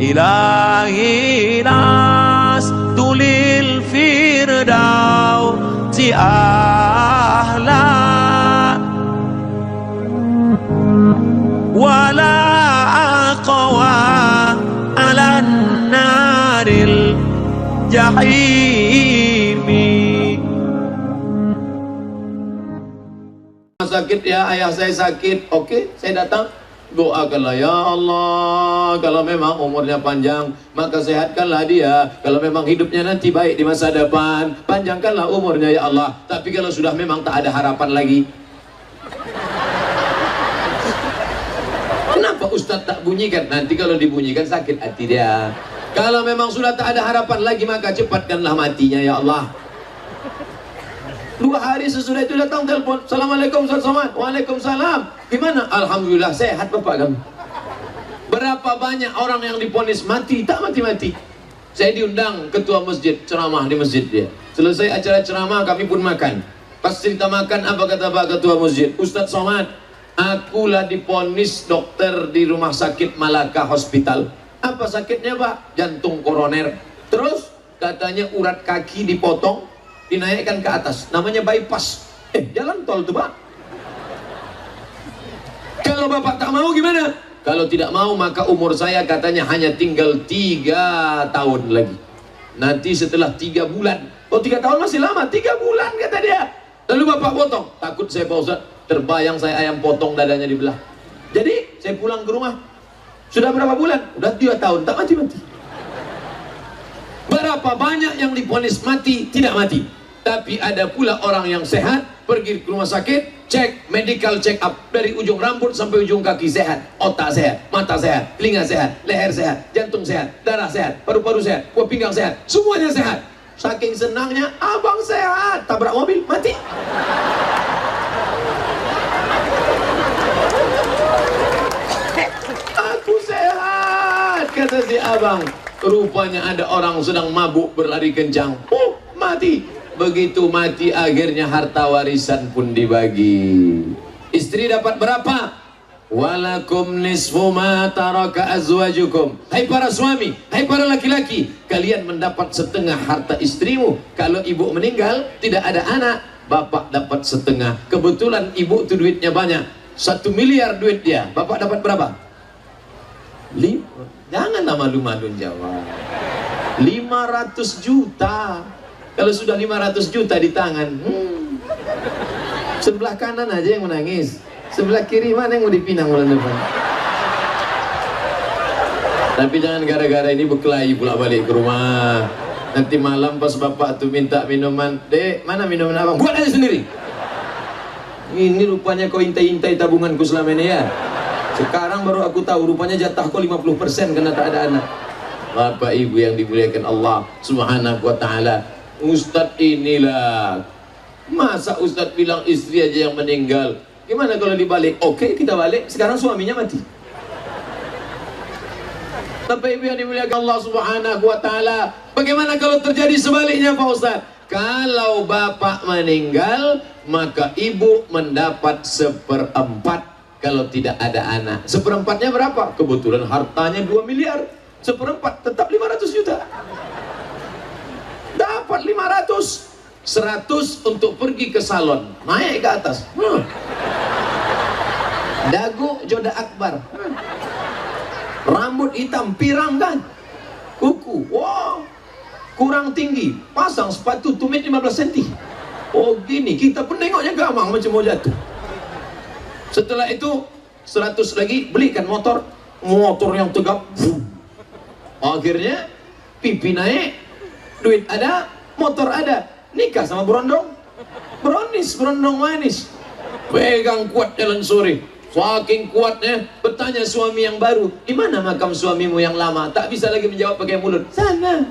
إلهي لست للفردوس أهلا ولا أقوى على النار الجحيم. Sakit ya, ayah saya sakit. Oke, saya datang. Doakanlah, ya Allah, kalau memang umurnya panjang, maka sehatkanlah dia. Kalau memang hidupnya nanti baik di masa depan, panjangkanlah umurnya ya Allah. Tapi kalau sudah memang tak ada harapan lagi, kenapa Ustadz tak bunyikan? Nanti kalau dibunyikan sakit hati dia. Kalau memang sudah tak ada harapan lagi, maka cepatkanlah matinya ya Allah. 2 hari sesudah itu datang telepon, Assalamualaikum Ustaz Somad. Waalaikumsalam. Gimana? Alhamdulillah sehat bapak kami. Berapa banyak orang yang diponis mati, tak mati-mati. Saya diundang ketua masjid, ceramah di masjid dia. Selesai acara ceramah kami pun makan. Pas cerita makan, apa kata Pak Ketua Masjid? Ustaz Somad, akulah diponis dokter di rumah sakit Malaka Hospital. Apa sakitnya Pak? Jantung koroner. Terus katanya urat kaki dipotong, dinaikkan ke atas, namanya bypass. Jalan tol tuh Pak. Kalau Bapak tak mau gimana? Kalau tidak mau maka umur saya katanya hanya tinggal 3 tahun lagi. Nanti setelah 3 bulan. Oh 3 tahun masih lama, 3 bulan kata dia. Lalu Bapak potong. Takut saya Pak Ustaz, terbayang saya ayam potong dadanya dibelah. Jadi saya pulang ke rumah. Sudah berapa bulan? Udah 3 tahun, tak mati-mati. Berapa banyak yang diponis mati, tidak mati. Tapi ada pula orang yang sehat, pergi ke rumah sakit, cek, medical check up, dari ujung rambut sampai ujung kaki sehat, otak sehat, mata sehat, telinga sehat, leher sehat, jantung sehat, darah sehat, paru-paru sehat, buah pinggang sehat, semuanya sehat. Saking senangnya, abang sehat, tabrak mobil, mati. Aku sehat, kata si abang. Rupanya ada orang sedang mabuk berlari kencang, mati. Begitu mati akhirnya harta warisan pun dibagi. Istri dapat berapa? Walakum nisfu ma taraka azwajukum. Hai para suami, hai para laki-laki, kalian mendapat setengah harta istrimu. Kalau ibu meninggal tidak ada anak, bapak dapat setengah. Kebetulan ibu tuh duitnya banyak, 1 miliar duit dia. Bapak dapat berapa? Janganlah malu-malu jawab. 500 juta. Kalau sudah 500 juta di tangan, sebelah kanan aja yang menangis, sebelah kiri mana yang mau dipinang bulan depan. Tapi jangan gara-gara ini berkelahi pula balik ke rumah. Nanti malam pas bapak tuh minta minuman, Dek, mana minuman abang? Buat aja sendiri. Ini rupanya kau intai-intai tabunganku selama ini ya. Sekarang baru aku tahu rupanya jatah kau 50% karena tak ada anak. Bapak ibu yang dimuliakan Allah Subhanahu wa ta'ala, Ustadz inilah, masa Ustadz bilang istri aja yang meninggal? Gimana kalau dibalik? Oke, kita balik, sekarang suaminya mati. Bapak ibu yang dimuliakan Allah Subhanahu wa ta'ala, bagaimana kalau terjadi sebaliknya Pak Ustadz? Kalau bapak meninggal, maka ibu mendapat 1/4 kalau tidak ada anak. 1/4-nya berapa? Kebetulan hartanya 2 miliar, 1/4 tetap 500 juta. Dapat 500, 100 untuk pergi ke salon, naik ke atas. Dagu Joda Akbar, rambut hitam pirang kan, kuku, wow, kurang tinggi, pasang sepatu tumit 15 cm. Oh gini, kita pun nengoknya gamang macam mau jatuh. Setelah itu 100 lagi, belikan motor yang tegap. Akhirnya pipi naik, duit ada, motor ada, nikah sama berondong, berondong manis, pegang kuat jalan sore. Saking kuatnya, bertanya suami yang baru, di mana makam suamimu yang lama? Tak bisa lagi menjawab pakai mulut, sana.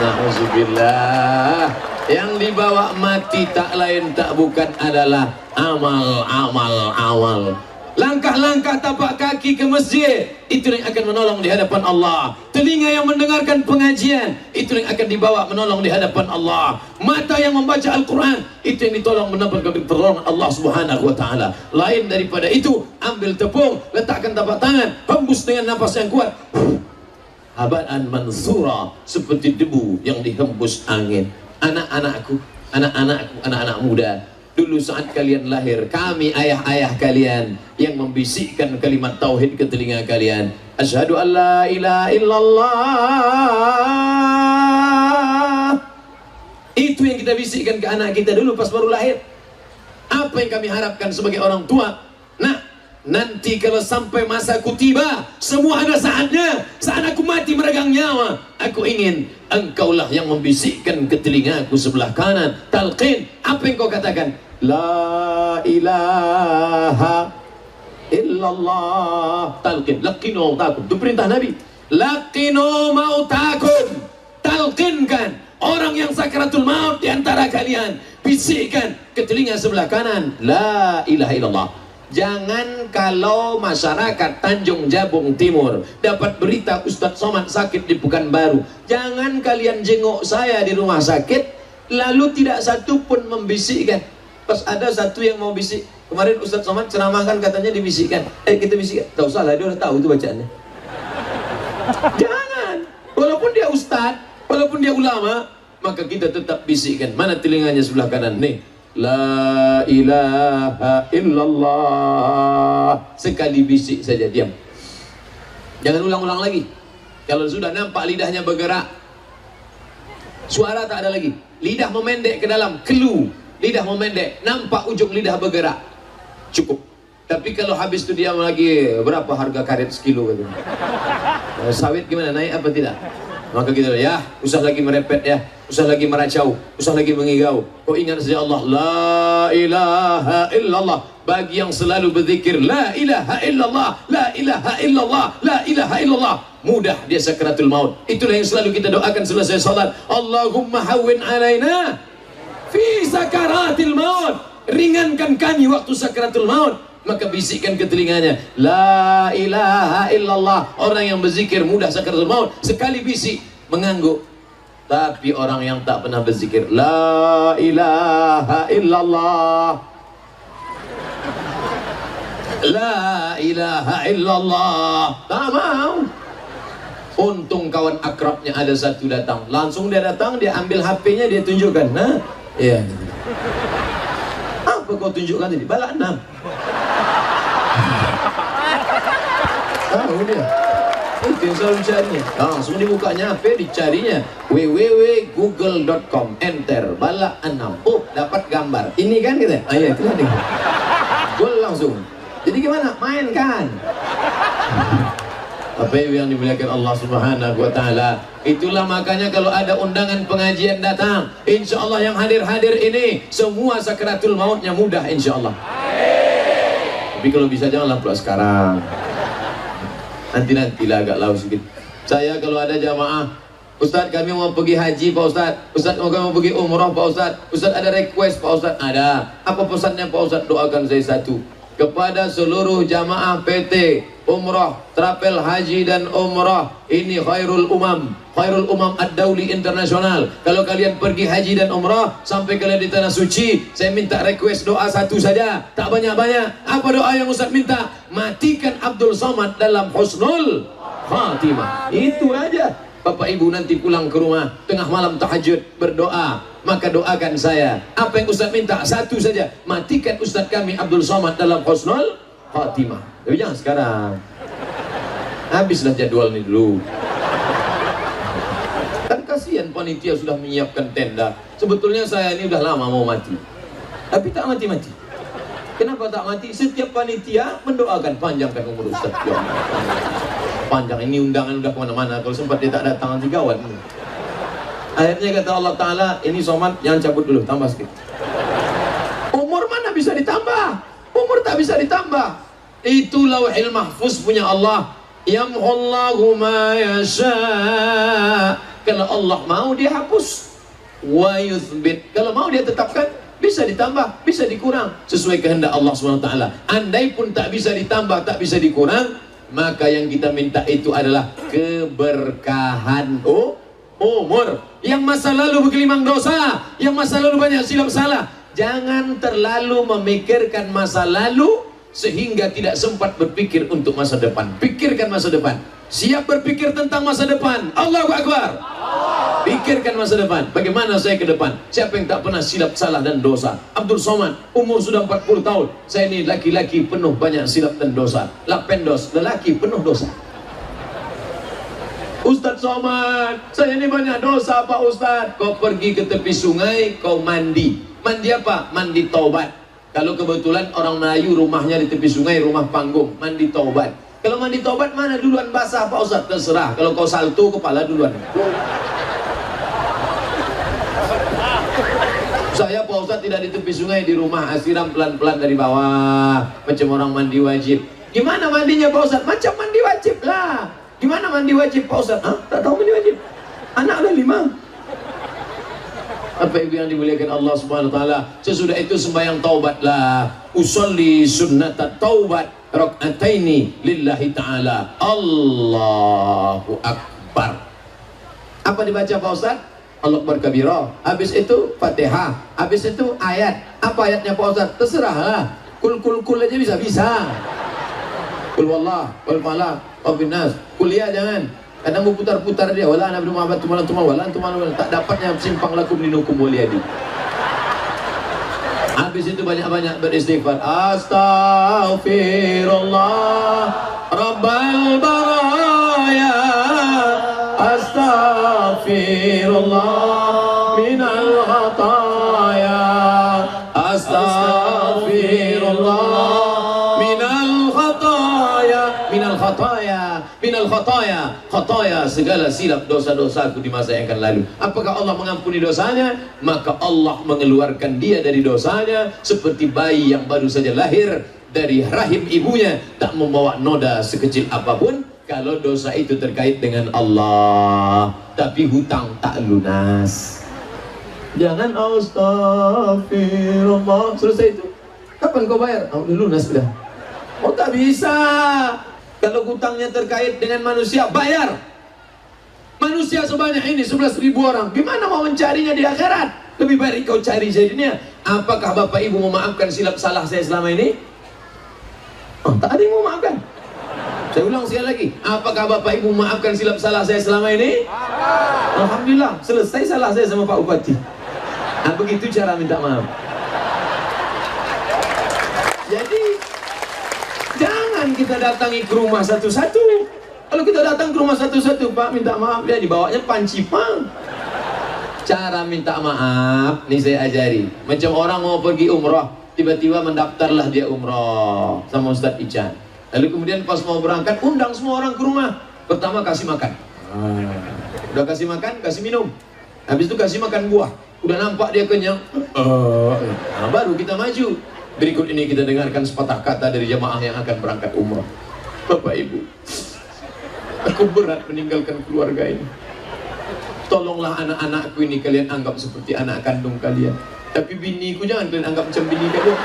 Na'udzubillah. Yang dibawa mati tak lain tak bukan adalah amal. Langkah langkah tapak kaki ke masjid, itu yang akan menolong di hadapan Allah. Telinga yang mendengarkan pengajian, itu yang akan dibawa menolong di hadapan Allah. Mata yang membaca Al-Quran, itu yang ditolong mendapatkan pertolongan Allah Subhanahu wa ta'ala. Lain daripada itu, ambil tepung, letakkan tapak tangan, hembus dengan nafas yang kuat, habaan mansura, seperti debu yang dihembus angin. Anak-anakku, anak-anak muda, dulu saat kalian lahir, kami ayah-ayah kalian yang membisikkan kalimat tauhid ke telinga kalian. Asyhadu an la ilaha illallah. Itu yang kita bisikkan ke anak kita dulu pas baru lahir. Apa yang kami harapkan sebagai orang tua? Nah, nanti kalau sampai masaku tiba, semua ada saatnya. Saat aku mati meregang nyawa, aku ingin engkaulah yang membisikkan ke telingaku sebelah kanan. Talqin, apa yang kau katakan? La ilaha illallah. Talqin, laqinu mautakum. Itu perintah Nabi. Laqinu mautakum. Talqinkan orang yang sakaratul maut di antara kalian, bisikkan ke telinga sebelah kanan, la ilaha illallah. Jangan kalau masyarakat Tanjung Jabung Timur dapat berita Ustadz Somad sakit di Pekanbaru, jangan kalian jenguk saya di rumah sakit lalu tidak satu pun membisikkan. Pas ada satu yang mau bisik, kemarin Ustadz Somad ceramahkan katanya dibisikkan, kita bisikkan, tak usah lah, dia udah tahu itu bacaannya. Jangan, walaupun dia ustadz, walaupun dia ulama, maka kita tetap bisikkan. Mana telinganya sebelah kanan nih? La ilaha illallah. Sekali bisik saja, diam. Jangan ulang-ulang lagi. Kalau sudah nampak lidahnya bergerak, suara tak ada lagi, lidah memendek ke dalam, kelu, lidah memendek, nampak ujung lidah bergerak, cukup. Tapi kalau habis itu dia lagi, berapa harga karet sekilo gitu. Sawit gimana, naik apa tidak? Maka kita ya, usah lagi merepet ya, usah lagi meracau, usah lagi mengigau. Kau ingat saja Allah, la ilaha illallah. Bagi yang selalu berzikir la ilaha illallah, la ilaha illallah, la ilaha illallah, mudah dia sakaratul maut. Itulah yang selalu kita doakan selesai salat. Allahumma hawwin alaina fi sakaratil maut. Ringankan kami waktu sakaratul maut. Maka bisikkan ke telinganya, la ilaha illallah. Orang yang berzikir mudah sakaratul maut. Sekali bisik mengangguk. Tapi orang yang tak pernah berzikir, la ilaha illallah, la ilaha illallah, tak mau. Untung kawan akrabnya ada satu datang, langsung dia datang, dia ambil HP-nya, dia tunjukkan. Nah, iya. Apa kau tunjukkan tadi? Balak 6. Tahu dia. Itu yang selalu carinya. Langsung dibukanya HP, dicarinya www.google.com, enter balak 6. Oh, dapat gambar. Ini kan gitu. Iya, itu kan. Gol langsung. Jadi gimana? Main kan? Apa yang dimuliakan Allah Subhanahu wa ta'ala. Itulah makanya kalau ada undangan pengajian datang, insya Allah yang hadir-hadir ini semua sakaratul mautnya mudah insya Allah. Tapi kalau bisa janganlah pula sekarang, nanti-nantilah agak lau sedikit. Saya kalau ada jamaah, Ustadz kami mau pergi haji Pak Ustadz, Ustadz kami mau pergi umrah Pak Ustadz, Ustadz ada request Pak Ustadz. Ada. Apa pesannya Pak Ustadz? Doakan saya satu, kepada seluruh jamaah PT Umrah, Trapel Haji dan Umrah, ini khairul umam ad-dauli internasional. Kalau kalian pergi haji dan umrah sampai kalian di tanah suci, saya minta request doa satu saja, tak banyak-banyak. Apa doa yang Ustaz minta? Matikan Abdul Somad dalam husnul khatimah. Itu aja. Bapak Ibu nanti pulang ke rumah tengah malam tahajud berdoa, maka doakan saya. Apa yang Ustaz minta? Satu saja, matikan Ustaz kami Abdul Somad dalam husnul khatimah. Tapi jangan sekarang, habislah jadwal ini dulu. Kan kasihan panitia sudah menyiapkan tenda. Sebetulnya saya ini udah lama mau mati, tapi tak mati-mati. Kenapa tak mati? Setiap panitia mendoakan panjangkan umur Ustaz. Panjang ini undangan udah kemana-mana. Kalau sempat dia tak datang nanti gawat. Akhirnya kata Allah Ta'ala, ini Somad jangan cabut dulu, tambah sedikit. Umur mana bisa ditambah? Umur tak bisa ditambah. Itu lauhil mahfuz punya Allah. Yamhullahu ma yasha. Kalau Allah mau dia hapus. Wa yuthbit. Kalau mau dia tetapkan. bisa ditambah, bisa dikurang sesuai kehendak Allah SWT. Andai pun tak bisa ditambah, tak bisa dikurang, maka yang kita minta itu adalah keberkahan umur. Yang masa lalu bergelimang dosa, yang masa lalu banyak silap salah, jangan terlalu memikirkan masa lalu sehingga tidak sempat berpikir untuk masa depan. Pikirkan masa depan. Siap berpikir tentang masa depan. Allahu Akbar. Pikirkan masa depan. Bagaimana saya ke depan? Siapa yang tak pernah silap salah dan dosa? Abdul Somad, umur sudah 40 tahun. Saya ini laki-laki penuh banyak silap dan dosa. Lapendos, lelaki penuh dosa. Ustaz Somad, saya ini banyak dosa Pak Ustaz. Kau pergi ke tepi sungai, kau mandi. Mandi apa? Mandi taubat. Kalau kebetulan orang Melayu rumahnya di tepi sungai, rumah panggung, mandi taubat. Kalau mandi taubat mana duluan basah Pak Ustaz? Terserah. Kalau kau salto, kepala duluan. Saya Pak Ustaz tidak di tepi sungai, di rumah, siram pelan-pelan dari bawah, macam orang mandi wajib. Gimana mandinya Pak Ustaz? Macam mandi wajib lah. Gimana mandi wajib Pak Ustaz? Hah? Tak tahu mandi wajib? Anak ada 5. Apa ibu yang dimuliakan Allah Subhanahu wa taala, sesudah itu sembahyang taubatlah. Usolli sunnatat taubat rakaataini lillahi taala. Allahu akbar. Apa dibaca Pak Ustaz? Allah Akbar kabira. Habis itu Fatihah. Habis itu ayat. Apa ayatnya Pak Ustaz? Terserahlah. Kul aja bisa. Kul wallah, wal falaq, wa binnas. Kuliah jangan. Kadang mau putar-putar dia. Wala ana Muhammad tumalan wala antum tak dapatnya simpang lakum dinukum waliyadi. Habis itu banyak-banyak beristighfar. Astaghfirullah Rabbal baraya. Astaghfirullah minal khataya. Astaghfirullah minal khataya. Minal khataya. Minal khataya. Khataya segala silap dosa-dosaku di masa yang akan lalu. Apakah Allah mengampuni dosanya? Maka Allah mengeluarkan dia dari dosanya seperti bayi yang baru saja lahir dari rahim ibunya, tak membawa noda sekecil apapun kalau dosa itu terkait dengan Allah, tapi hutang tak lunas. Jangan astagfirullah, selesai itu. Kapan kau bayar? Oh, udah lunas sudah. Oh, tak bisa. Kalau hutangnya terkait dengan manusia, bayar. Manusia sebanyak ini 11.000 orang, gimana mau mencarinya di akhirat? Lebih baik kau cari di dunia. Apakah Bapak Ibu memaafkan silap salah saya selama ini? Oh, tak ada yang mau maafkan. Saya ulang sekali lagi, apakah Bapak Ibu memaafkan silap salah saya selama ini? Alhamdulillah, selesai salah saya sama Pak Bupati. Nah, begitu cara minta maaf. Jadi jangan kita datangi ke rumah satu-satu. Kalau kita datang ke rumah satu-satu, Pak minta maaf, ya dibawanya pancipang. Cara minta maaf, nih saya ajari. Macam orang mau pergi umroh, tiba-tiba mendaftarlah dia umroh sama Ustadz Ican. Lalu kemudian pas mau berangkat, undang semua orang ke rumah. Pertama kasih makan. Udah kasih makan, kasih minum. Habis itu kasih makan buah. Udah nampak dia kenyang. Nah, baru kita maju. Berikut ini kita dengarkan sepatah kata dari jamaah yang akan berangkat umrah. Bapak Ibu, aku berat meninggalkan keluarga ini. Tolonglah anak-anakku ini kalian anggap seperti anak kandung kalian. Tapi biniku jangan kalian anggap macam bini kalian.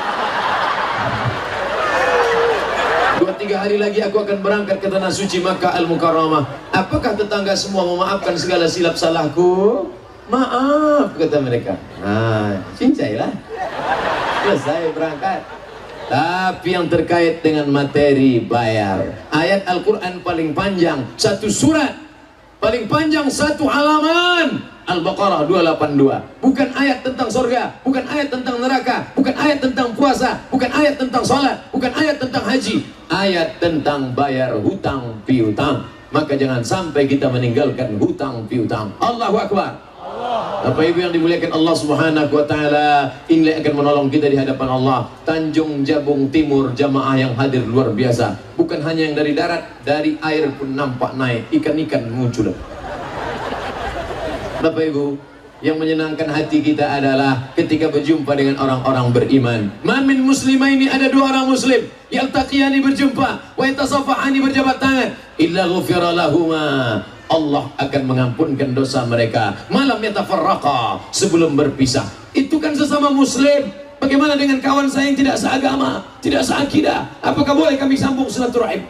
2-3 hari lagi aku akan berangkat ke tanah suci Makkah Al-Mukarramah. Apakah tetangga semua memaafkan segala silap salahku? Maaf, kata mereka. Nah, cincailah. Selesai berangkat. Tapi yang terkait dengan materi bayar. Ayat Al-Quran paling panjang, satu surat. Paling panjang satu halaman. Al-Baqarah 282. Bukan ayat tentang surga, bukan ayat tentang neraka, bukan ayat tentang puasa, bukan ayat tentang salat, bukan ayat tentang haji. Ayat tentang bayar hutang piutang. Maka jangan sampai kita meninggalkan hutang piutang. Allahu Akbar. Bapak Ibu yang dimuliakan Allah Subhanahu wa taala, inilah akan menolong kita di hadapan Allah. Tanjung Jabung Timur, jamaah yang hadir luar biasa. Bukan hanya yang dari darat, dari air pun nampak naik, ikan-ikan muncul. Bapak Ibu, yang menyenangkan hati kita adalah ketika berjumpa dengan orang-orang beriman. Mamin muslimaini, ada 2 orang muslim yaltaqiyani berjumpa, wa yatasafahani berjabat tangan, illa ghufira lahuma, Allah akan mengampunkan dosa mereka. Malam yatafarraqa, sebelum berpisah. Itu bukan sesama muslim. Bagaimana dengan kawan saya yang tidak seagama, tidak seakidah? Apakah boleh kami sambung silaturahim?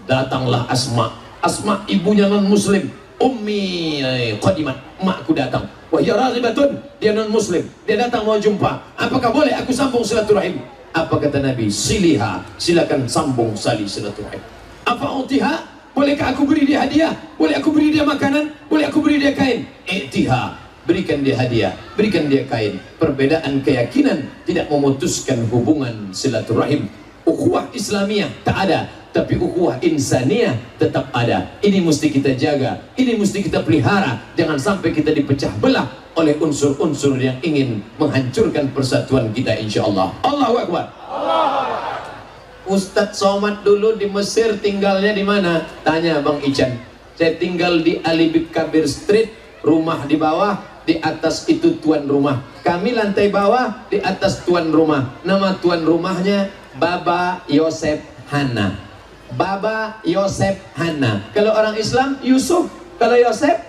Datanglah Asma ibunya non muslim, Ummi Qadimat, emakku datang. Wah ya raghibatun, dia non muslim, dia datang mau jumpa. Apakah boleh aku sambung silaturahim? Apa kata Nabi? Siliha, silakan sambung silaturahim. Apa utiha? Bolehkah aku beri dia hadiah? Boleh aku beri dia makanan? Boleh aku beri dia kain? I'tiha, berikan dia hadiah, berikan dia kain. Perbedaan keyakinan tidak memutuskan hubungan silaturahim. Ukhuwah Islamiyah tak ada, tapi ukhuwah insaniyah tetap ada. Ini mesti kita jaga, ini mesti kita pelihara. Jangan sampai kita dipecah belah oleh unsur-unsur yang ingin menghancurkan persatuan kita, insyaallah. Allahu Akbar. Ustadz Somad dulu di Mesir tinggalnya di mana? Tanya Bang Ican. Saya tinggal di Ali bin Kabir Street, rumah di bawah, di atas itu tuan rumah. Kami lantai bawah, di atas tuan rumah. Nama tuan rumahnya Baba Yosef Hana. Baba Yosef Hana. Kalau orang Islam Yusuf, kalau Yosef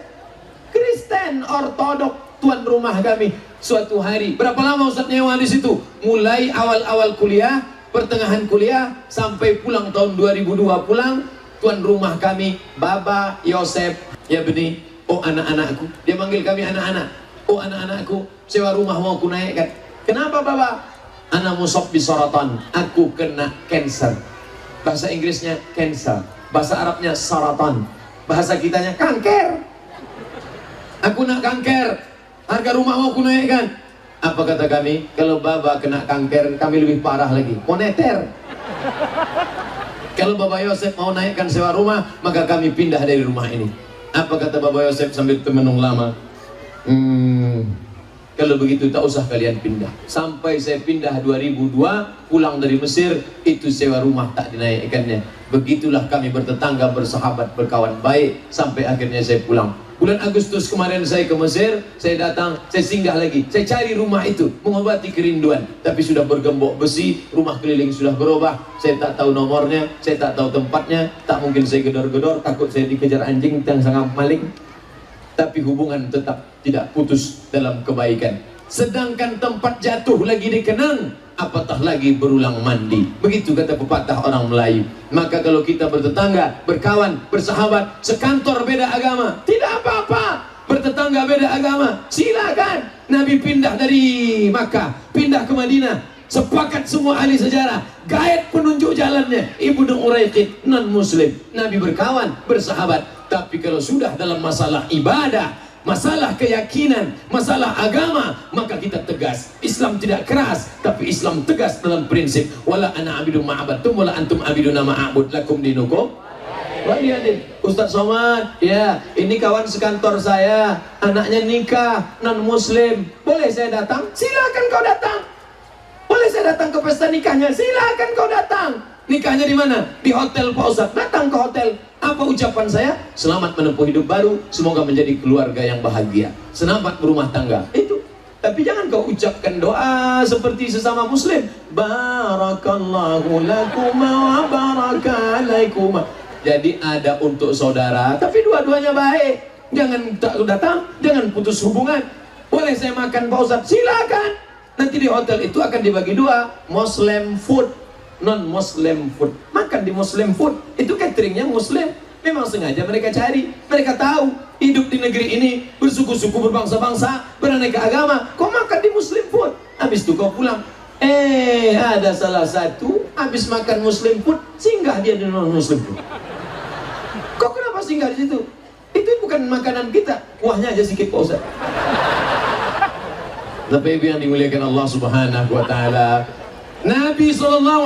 Kristen Ortodok. Tuan rumah kami. Suatu hari, berapa lama Ustadz nyewa di situ? Mulai awal-awal kuliah, pertengahan kuliah, sampai pulang tahun 2002 pulang. Tuan rumah kami Baba Yosef. Ya benih, oh anak-anakku. Dia manggil kami anak-anak. Oh anak-anakku, sewa rumah mau aku naikkan. Kenapa Baba? Ana musab bisaratan, aku kena cancer. Bahasa Inggrisnya cancer, bahasa Arabnya saratan, bahasa kitanya kanker. Aku nak kanker, harga rumah mau aku naikkan. Apa kata kami? Kalau Baba kena kanker, kami lebih parah lagi, moneter. Kalau Baba Yosef mau naikkan sewa rumah, maka kami pindah dari rumah ini. Apa kata Baba Yosef sambil termenung lama? Kalau begitu tak usah kalian pindah. Sampai saya pindah 2002, pulang dari Mesir, itu sewa rumah tak dinaikkannya. Begitulah kami bertetangga, bersahabat, berkawan baik, sampai akhirnya saya pulang. Bulan Agustus kemarin saya ke Mesir, saya datang, saya singgah lagi, saya cari rumah itu, mengobati kerinduan. Tapi sudah bergembok besi, rumah keliling sudah berubah, saya tak tahu nomornya, saya tak tahu tempatnya, tak mungkin saya gedor-gedor, takut saya dikejar anjing yang sangat maling. Tapi hubungan tetap tidak putus dalam kebaikan. Sedangkan tempat jatuh lagi dikenang, apatah lagi berulang mandi. Begitu kata pepatah orang Melayu. Maka kalau kita bertetangga, berkawan, bersahabat, sekantor beda agama, tidak apa-apa. Bertetangga beda agama, silakan. Nabi pindah dari Makkah, pindah ke Madinah. Sepakat semua ahli sejarah, guide penunjuk jalannya Ibnu Uraiqid, non muslim. Nabi berkawan, bersahabat. Tapi kalau sudah dalam masalah ibadah, masalah keyakinan, masalah agama, maka kita tegas. Islam tidak keras, tapi Islam tegas dalam prinsip. Wala ana abidu ma'abadtum wala antum abiduna ma'abud lakum dinukum waliyadin. Ustadz Somad, ya ini kawan sekantor saya, anaknya nikah, non muslim. Boleh saya datang? Silakan kau datang. Boleh saya datang ke pesta nikahnya? Silakan kau datang. Nikahnya di mana? Di hotel Pak Ustadz. Datang ke hotel. Apa ucapan saya? Selamat menempuh hidup baru, semoga menjadi keluarga yang bahagia, selamat berumah tangga. Itu. Tapi jangan kau ucapkan doa seperti sesama muslim. Barakallahu lakum wa baraka alaikum. Jadi ada untuk saudara, tapi dua-duanya baik. Jangan tak datang, jangan putus hubungan. Boleh saya makan Pak Ustadz? Silakan. Nanti di hotel itu akan dibagi dua, Muslim food, non-Muslim food. Makan di Muslim food, itu cateringnya Muslim. Memang sengaja mereka cari. Mereka tahu hidup di negeri ini bersuku-suku, berbangsa-bangsa, beraneka agama. Kau makan di Muslim food, habis itu kau pulang. Ada salah satu habis makan Muslim food, singgah dia di non-Muslim food. Kau kenapa singgah di situ? Itu bukan makanan kita, kuahnya aja sedikit Pak Ustaz. Tapi yang dimuliakan Allah Subhanahu wa taala, Nabi SAW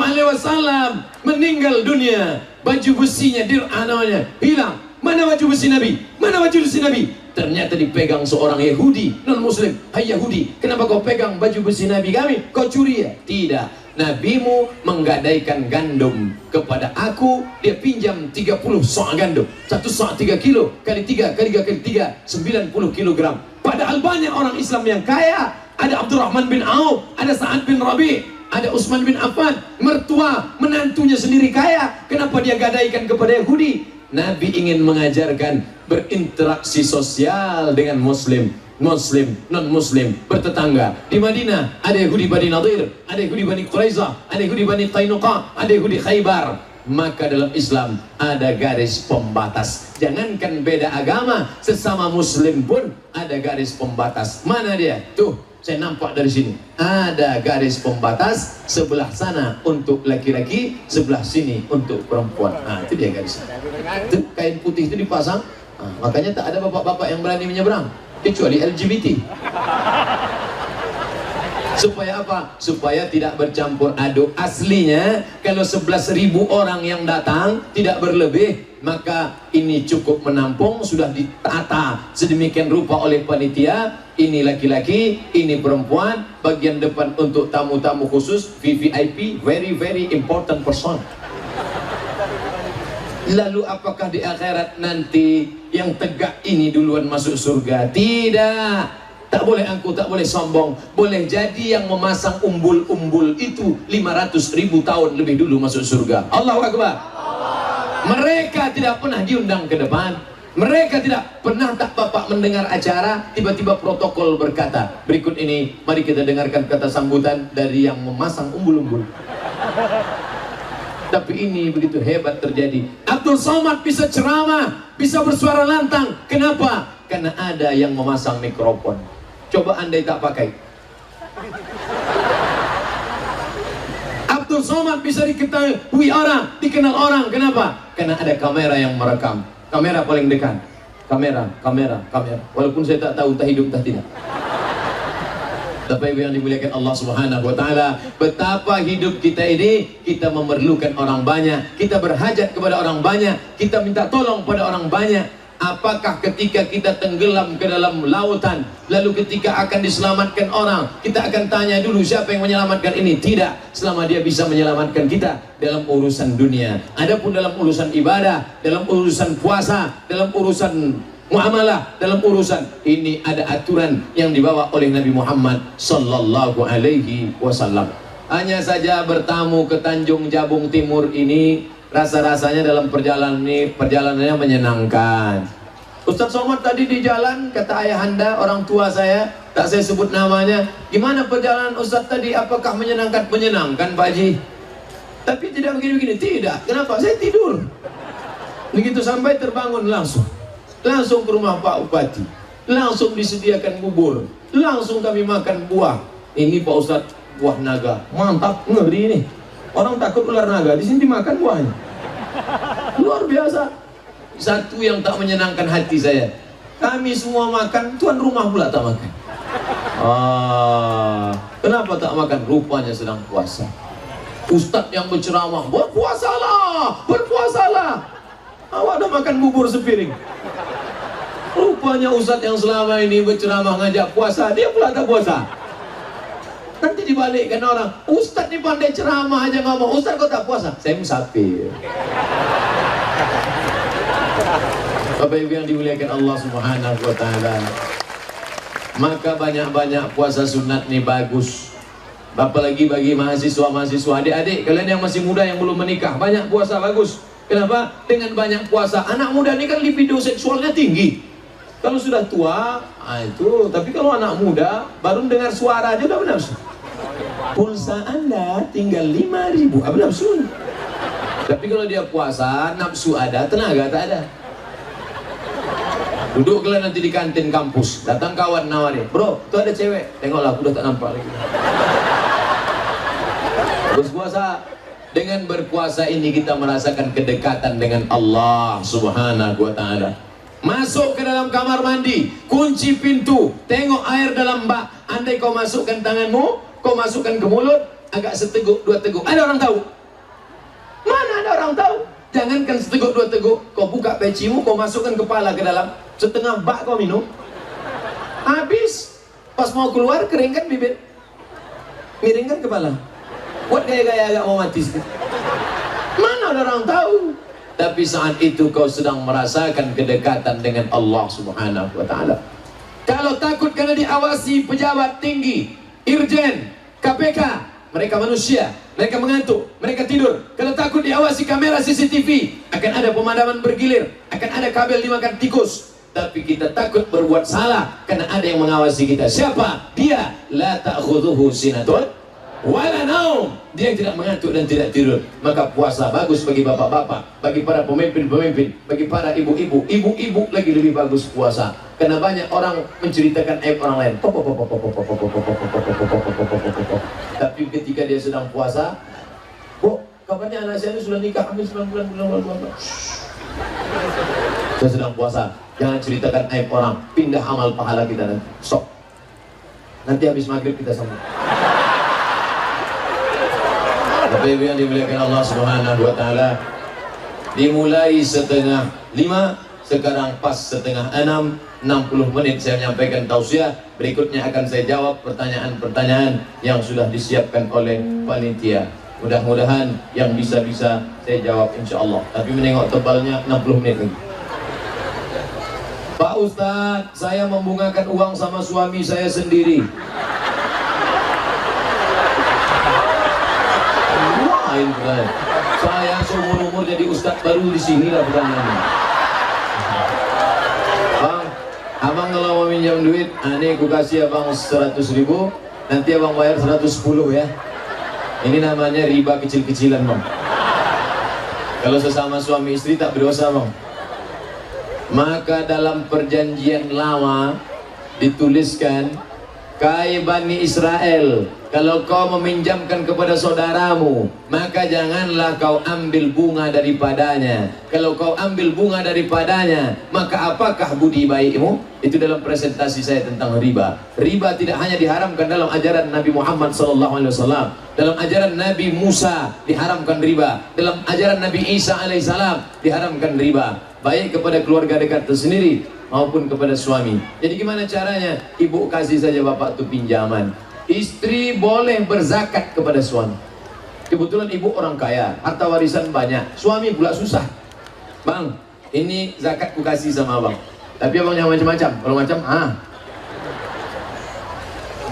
meninggal dunia, baju besinya dir'ananya hilang. Mana baju besi Nabi? Mana baju besi Nabi? Ternyata dipegang seorang Yahudi non muslim. Hai Yahudi, kenapa kau pegang baju besi Nabi kami? Kau curi ya? Tidak. Nabimu menggadaikan gandum kepada aku, dia pinjam 30 sok gandum. 1 sok 3 kilo, kali 3, kali 3, kali 3, 90 kilogram. Padahal banyak orang Islam yang kaya. Ada Abdurrahman bin Auf, ada Sa'ad bin Rabi', ada Utsman bin Affan, mertua, menantunya sendiri kaya. Kenapa dia gadaikan kepada Yahudi? Nabi ingin mengajarkan berinteraksi sosial dengan muslim. Muslim, non-Muslim, bertetangga. Di Madinah ada Yahudi Bani Nadir, ada Yahudi Bani Quraizah, ada Yahudi Bani Qainuqa, ada Yahudi Khaybar. Maka dalam Islam ada garis pembatas. Jangankan beda agama, sesama Muslim pun ada garis pembatas. Mana dia? Tuh, saya nampak dari sini. Ada garis pembatas, sebelah sana untuk laki-laki, sebelah sini untuk perempuan. Nah, itu dia garisnya. Itu kain putih itu dipasang. Nah, makanya tak ada bapak-bapak yang berani menyeberang, kecuali LGBT. Supaya apa? Supaya tidak bercampur aduk. Aslinya kalau 11.000 orang yang datang tidak berlebih, maka ini cukup menampung. Sudah ditata sedemikian rupa oleh panitia. Ini laki-laki, ini perempuan. Bagian depan untuk tamu-tamu khusus, VVIP, very very important person. Lalu apakah di akhirat nanti yang tegak ini duluan masuk surga? Tidak. Tak boleh angkuh, tak boleh sombong. Boleh jadi yang memasang umbul-umbul itu 500.000 tahun lebih dulu masuk surga. Allahu Akbar. Mereka tidak pernah diundang ke depan. Mereka tidak pernah, tak bapak mendengar acara, tiba-tiba protokol berkata, berikut ini mari kita dengarkan kata sambutan dari yang memasang umbul-umbul. Tapi ini begitu hebat terjadi. Abdul Somad bisa ceramah, bisa bersuara lantang. Kenapa? Karena ada yang memasang mikrofon. Coba andai tak pakai. Abdul Somad bisa diketahui orang, dikenal orang. Kenapa? Karena ada kamera yang merekam. Kamera paling dekat. Kamera. Walaupun saya tak tahu tak hidup tak tidak. Bapak Ibu yang dimuliakan Allah Subhanahu wa taala, betapa hidup kita ini kita memerlukan orang banyak, kita berhajat kepada orang banyak, kita minta tolong pada orang banyak. Apakah ketika kita tenggelam ke dalam lautan, lalu ketika akan diselamatkan orang, kita akan tanya dulu siapa yang menyelamatkan ini? Tidak, selama dia bisa menyelamatkan kita dalam urusan dunia. Adapun dalam urusan ibadah, dalam urusan puasa, dalam urusan muamalah, dalam urusan ini ada aturan yang dibawa oleh Nabi Muhammad sallallahu alaihi wasallam. Hanya saja bertamu ke Tanjung Jabung Timur ini rasa-rasanya dalam perjalanannya menyenangkan. Ustaz Somad tadi di jalan, kata ayahanda orang tua saya, tak saya sebut namanya, gimana perjalanan Ustaz tadi, apakah menyenangkan? Menyenangkan Pak Haji, tapi tidak begini-begini. Tidak, kenapa? Saya tidur. Begitu sampai terbangun langsung ke rumah Pak Bupati, langsung disediakan bubur, langsung kami makan buah. Ini Pak Ustaz, buah naga, mantap, ngeri ini. Orang takut ular naga, di sini dimakan buahnya. Luar biasa. Satu yang tak menyenangkan hati saya, kami semua makan, tuan rumah pula tak makan. Kenapa tak makan? Rupanya sedang puasa. Ustadz yang berceramah, berpuasalah, berpuasalah. Awak dah makan bubur sepiring. Rupanya Ustadz yang selama ini berceramah ngajak puasa, dia pula tak puasa. Nanti dibalikkan orang, Ustadz ni pandai ceramah aja ngomong, Ustadz kau tak puasa? Saya musafir. Bapak Ibu yang dimuliakan Allah Subhanahu wa taala, maka banyak-banyak puasa sunat nih bagus. Apalagi bagi mahasiswa-mahasiswa, adik-adik kalian yang masih muda yang belum menikah, banyak puasa bagus. Kenapa? Dengan banyak puasa, anak muda ini kan libido seksualnya tinggi. Kalau sudah tua, itu. Tapi kalau anak muda baru dengar suara aja udah bernafsu. Pulsa Anda tinggal 5.000, apa nafsu? Tapi kalau dia puasa, nafsu ada, tenaga tak ada. Duduk kalian nanti di kantin kampus, datang kawan nawarin, bro, tuh ada cewek, tengoklah, udah tak nampak lagi. Terus puasa. Dengan berpuasa ini kita merasakan kedekatan dengan Allah Subhanahu wa taala. Masuk ke dalam kamar mandi, kunci pintu, tengok air dalam bak. Andai kau masukkan tanganmu, kau masukkan ke mulut, agak seteguk dua teguk. Ada orang tahu? Mana ada orang tahu? Jangankan seteguk dua teguk, kau buka pecimu, kau masukkan kepala ke dalam, setengah bak kau minum. Habis, pas mau keluar keringkan bibir, miringkan kepala. Buat gaya-gaya agak mau mati. Mana ada orang tahu? Tapi saat itu kau sedang merasakan kedekatan dengan Allah Subhanahu wa taala. Kalau takut karena diawasi pejabat tinggi, irjen, KPK, mereka manusia, mereka mengantuk, mereka tidur. Kalau takut diawasi kamera CCTV, akan ada pemadaman bergilir, akan ada kabel dimakan tikus. tapi kita takut berbuat salah karena ada yang mengawasi kita. Siapa? Dia. La ta'khudhuhu sinatun wala naum. Dia yang tidak mengantuk dan tidak tidur. Maka puasa bagus bagi bapak-bapak, bagi para pemimpin-pemimpin, bagi para ibu-ibu. Ibu-ibu lagi lebih bagus puasa, karena banyak orang menceritakan aib orang lain. Tapi ketika dia sedang puasa, "Bu, kabarnya anak saya ini sudah nikah, hampir 9 bulan. Saya sedang puasa, jangan ceritakan aib orang, pindah amal pahala kita nanti. Sok. Nanti habis maghrib kita sambung." Bapak Ibu yang dimuliakan Allah Subhanahu wa taala, dimulai 4:30, sekarang pas 5:30, 60 menit saya menyampaikan tausiah. Berikutnya akan saya jawab pertanyaan-pertanyaan yang sudah disiapkan oleh panitia. Mudah-mudahan yang bisa-bisa saya jawab insyaallah. Tapi menengok tebalnya 60 menit lagi. Pak Ustadz, saya membungakan uang sama suami saya sendiri. Saya seumur-umur jadi ustadz baru di sini lah pertanyaannya. Bang, abang kalau mau minjam duit, ini aku kasih abang 100.000, nanti abang bayar 110 ya. Ini namanya riba kecil-kecilan bang. Kalau sesama suami istri tak berdosa bang. Maka dalam perjanjian lama dituliskan, "Kai Bani Israel, kalau kau meminjamkan kepada saudaramu, maka janganlah kau ambil bunga daripadanya. Kalau kau ambil bunga daripadanya, maka apakah budi baikmu?" Itu dalam presentasi saya tentang riba. Riba tidak hanya diharamkan dalam ajaran Nabi Muhammad SAW. Dalam ajaran Nabi Musa diharamkan riba. Dalam ajaran Nabi Isa alaihissalam diharamkan riba. Baik kepada keluarga dekat tersendiri maupun kepada suami. Jadi gimana caranya? Ibu kasih saja bapak itu pinjaman. Istri boleh berzakat kepada suami. Kebetulan ibu orang kaya, harta warisan banyak, suami pula susah. Bang, ini zakat ku kasih sama abang. Tapi abang jangan macam-macam. Kalau macam,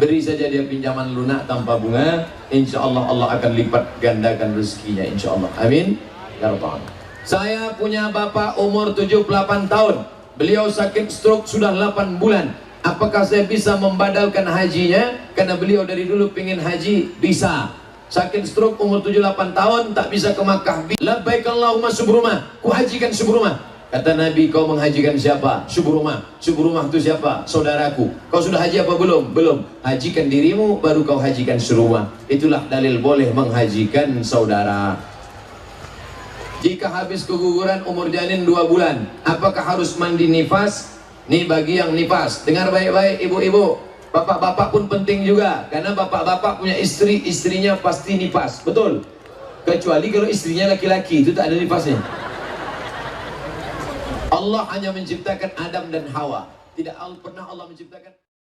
beri saja dia pinjaman lunak tanpa bunga. Insya Allah Allah akan lipat gandakan rezekinya. Insya Allah. Amin. Ya Rabbal Alamin. Saya punya bapak umur 78 tahun. Beliau sakit stroke sudah 8 bulan. Apakah saya bisa membadalkan hajinya? Karena beliau dari dulu pengen haji. Bisa. Sakit stroke umur 78 tahun, tak bisa ke Makkah. Labbaik Allahumma subrumah. Ku hajikan subrumah. Kata Nabi, kau menghajikan siapa? Subrumah. Subrumah itu siapa? Saudaraku. Kau sudah haji apa belum? Belum. Hajikan dirimu, baru kau hajikan subrumah. Itulah dalil boleh menghajikan saudara. Jika habis keguguran umur janin 2 bulan, apakah harus mandi nifas? Nih bagi yang nifas. Dengar baik-baik ibu-ibu. Bapak-bapak pun penting juga. Karena bapak-bapak punya istri, istrinya pasti nifas. Betul? Kecuali kalau istrinya laki-laki, itu tak ada nifasnya. Allah hanya menciptakan Adam dan Hawa. Tidak pernah Allah menciptakan